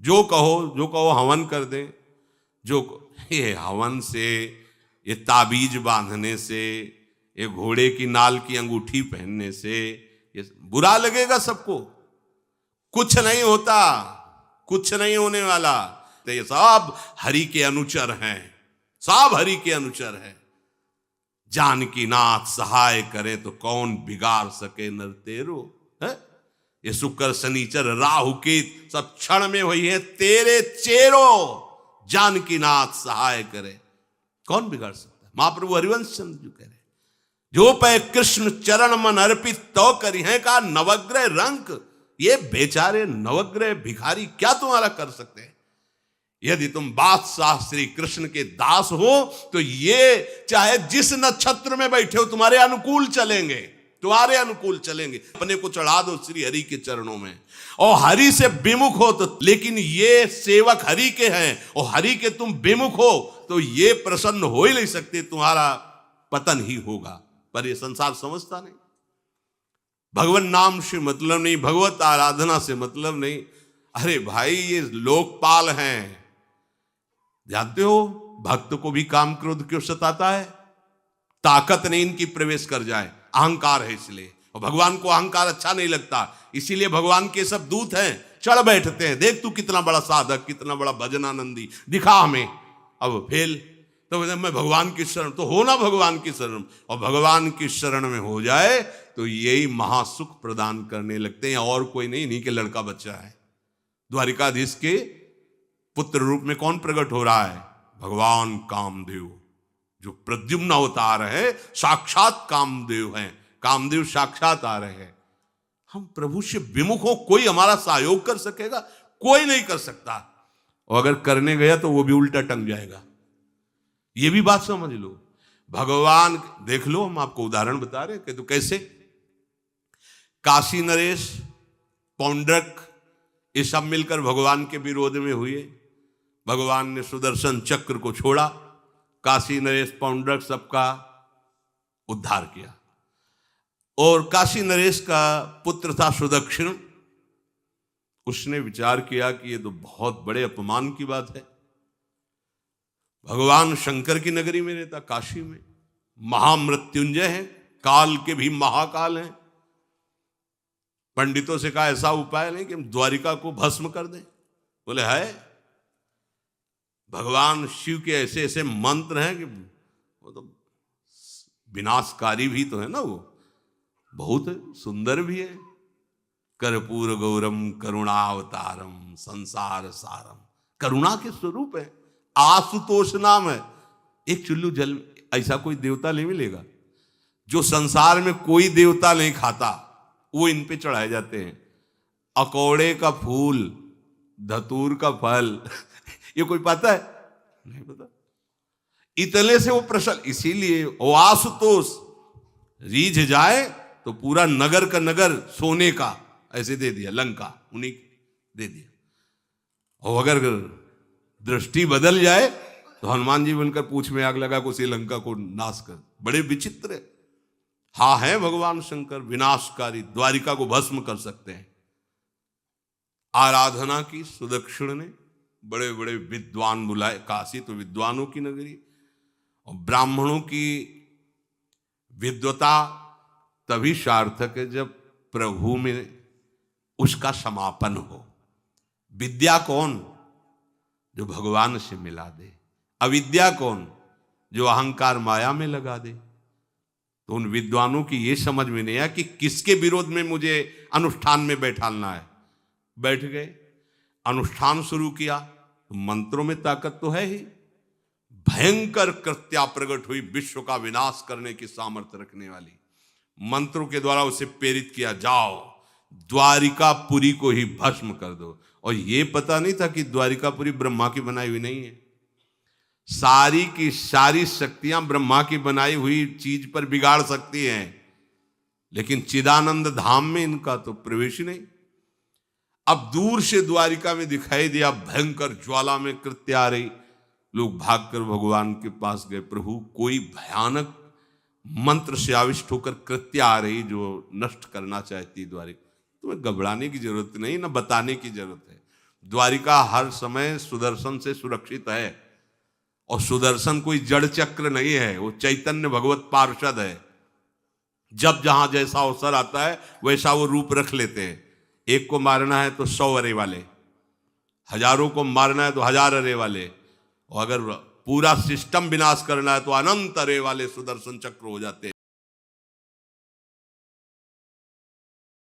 जो कहो हवन कर दे, ये हवन से, ये ताबीज बांधने से, ये घोड़े की नाल की अंगूठी पहनने से ये बुरा लगेगा सबको। कुछ नहीं होता, कुछ नहीं होने वाला। तो ये सब हरि के अनुचर हैं, सब हरि के अनुचर हैं। जानकी नाथ सहाय करे तो कौन बिगाड़ सके नर तेरो, है? ये शुक्र शनिचर राहु केत सब क्षण में वही है तेरे चेरो। जानकी नाथ सहाय करे कौन बिगाड़ सकता है। महाप्रभु हरिवंश चंद्र जी कह रहे, जो पे कृष्ण चरण मन अर्पित तो करी है का नवग्रह रंक। ये बेचारे नवग्रह भिखारी क्या तुम्हारा कर सकते हैं। यदि तुम बादशाह श्री कृष्ण के दास हो तो ये चाहे जिस नक्षत्र में बैठे हो तुम्हारे अनुकूल चलेंगे, तुम्हारे अनुकूल चलेंगे। अपने को चढ़ा दो श्री हरि के चरणों में और हरि से विमुख हो तो, लेकिन ये सेवक हरि के हैं और हरि के तुम विमुख हो तो ये प्रसन्न हो ही नहीं सकते, तुम्हारा पतन ही होगा। पर ये संसार समझता नहीं, भगवान नाम से मतलब नहीं, भगवत आराधना से मतलब नहीं। अरे भाई ये लोकपाल हैं, जानते हो भक्त को भी काम क्रोध क्यों सताता है। ताकत नहीं इनकी प्रवेश कर जाए, अहंकार है इसलिए। और भगवान को अहंकार अच्छा नहीं लगता, इसीलिए भगवान के सब दूत हैं चढ़ बैठते हैं, देख तू कितना बड़ा साधक, कितना बड़ा भजनानंदी, दिखा हमें। अब फेल तो मैं भगवान की शरण, तो हो ना भगवान की शरण, और भगवान की शरण में हो जाए तो यही महासुख प्रदान करने लगते हैं। और कोई नहीं, इन्हीं के लड़का बच्चा है। द्वारिकाधीश के पुत्र रूप में कौन प्रकट हो रहा है, भगवान कामदेव। जो प्रद्युम्न अवतार है साक्षात कामदेव हैं, कामदेव साक्षात आ रहे हैं। हम प्रभु से विमुख हो, कोई हमारा सहयोग कर सकेगा, कोई नहीं कर सकता। और अगर करने गया तो वो भी उल्टा टंग जाएगा, ये भी बात समझ लो। भगवान देख लो, हम आपको उदाहरण बता रहे कि तो कैसे काशी नरेश, पौंड्रक, ये सब मिलकर भगवान के विरोध में हुए। भगवान ने सुदर्शन चक्र को छोड़ा, काशी नरेश पौंड्रक सबका उद्धार किया। और काशी नरेश का पुत्र था सुदक्षिण, उसने विचार किया कि ये तो बहुत बड़े अपमान की बात है। भगवान शंकर की नगरी में रहता, काशी में महामृत्युंजय है, काल के भी महाकाल हैं। पंडितों से कहा ऐसा उपाय नहीं कि हम द्वारिका को भस्म कर दें। बोले है, भगवान शिव के ऐसे ऐसे मंत्र हैं कि वो तो विनाशकारी भी तो है ना, वो बहुत सुंदर भी है। कर्पूर गौरम करुणावतारम संसार सारम, करुणा के स्वरूप है। आशुतोष नाम है, एक चुल्लू जल ऐसा कोई देवता नहीं मिलेगा जो संसार में कोई देवता नहीं खाता, वो इन पे चढ़ाए जाते हैं। अकौड़े का फूल, धतूर का फल ये कोई पता है? नहीं पता। इतने से वो प्रसन्न, इसीलिए वो आशुतोष रीझ जाए तो पूरा नगर का नगर सोने का ऐसे दे दिया, लंका उन्हीं दे दिया। और अगर दृष्टि बदल जाए तो हनुमान जी बनकर पूंछ में आग लगा को श्रीलंका को नाश कर। बड़े विचित्र है। हाँ है भगवान शंकर विनाशकारी, द्वारिका को भस्म कर सकते हैं। आराधना की सुदक्षिण ने, बड़े बड़े विद्वान बुलाए, काशी तो विद्वानों की नगरी, और ब्राह्मणों की विद्वता तभी सार्थक है जब प्रभु में उसका समापन हो। विद्या कौन? जो भगवान से मिला दे। अविद्या कौन? जो अहंकार माया में लगा दे। तो उन विद्वानों की ये समझ में नहीं आया कि किसके विरोध में मुझे अनुष्ठान में बैठालना है। बैठ गए, अनुष्ठान शुरू किया, तो मंत्रों में ताकत तो है ही। भयंकर कृत्या प्रकट हुई, विश्व का विनाश करने की सामर्थ्य रखने वाली। मंत्रों के द्वारा उसे प्रेरित किया, जाओ द्वारिकापुरी को ही भस्म कर दो। और ये पता नहीं था कि द्वारिकापुरी ब्रह्मा की बनाई हुई नहीं है। सारी की सारी शक्तियां ब्रह्मा की बनाई हुई चीज पर बिगाड़ सकती हैं, लेकिन चिदानंद धाम में इनका तो प्रवेश ही नहीं। अब दूर से द्वारिका में दिखाई दिया, भयंकर ज्वाला में कृत्य आ रही। लोग भागकर भगवान के पास गए, प्रभु कोई भयानक मंत्र से आविष्ट होकर कृत्य आ रही जो नष्ट करना चाहती द्वारिका। तुम्हें घबराने की जरूरत नहीं, ना बताने की जरूरत है। द्वारिका हर समय सुदर्शन से सुरक्षित है, और सुदर्शन कोई जड़ चक्र नहीं है, वो चैतन्य भगवत पार्षद है। जब जहां जैसा अवसर आता है वैसा वो रूप रख लेते हैं। एक को मारना है तो 100 अरे वाले, हजारों को मारना है तो 1000 अरे वाले, और अगर पूरा सिस्टम विनाश करना है तो अनंत अरे वाले सुदर्शन चक्र हो जाते हैं।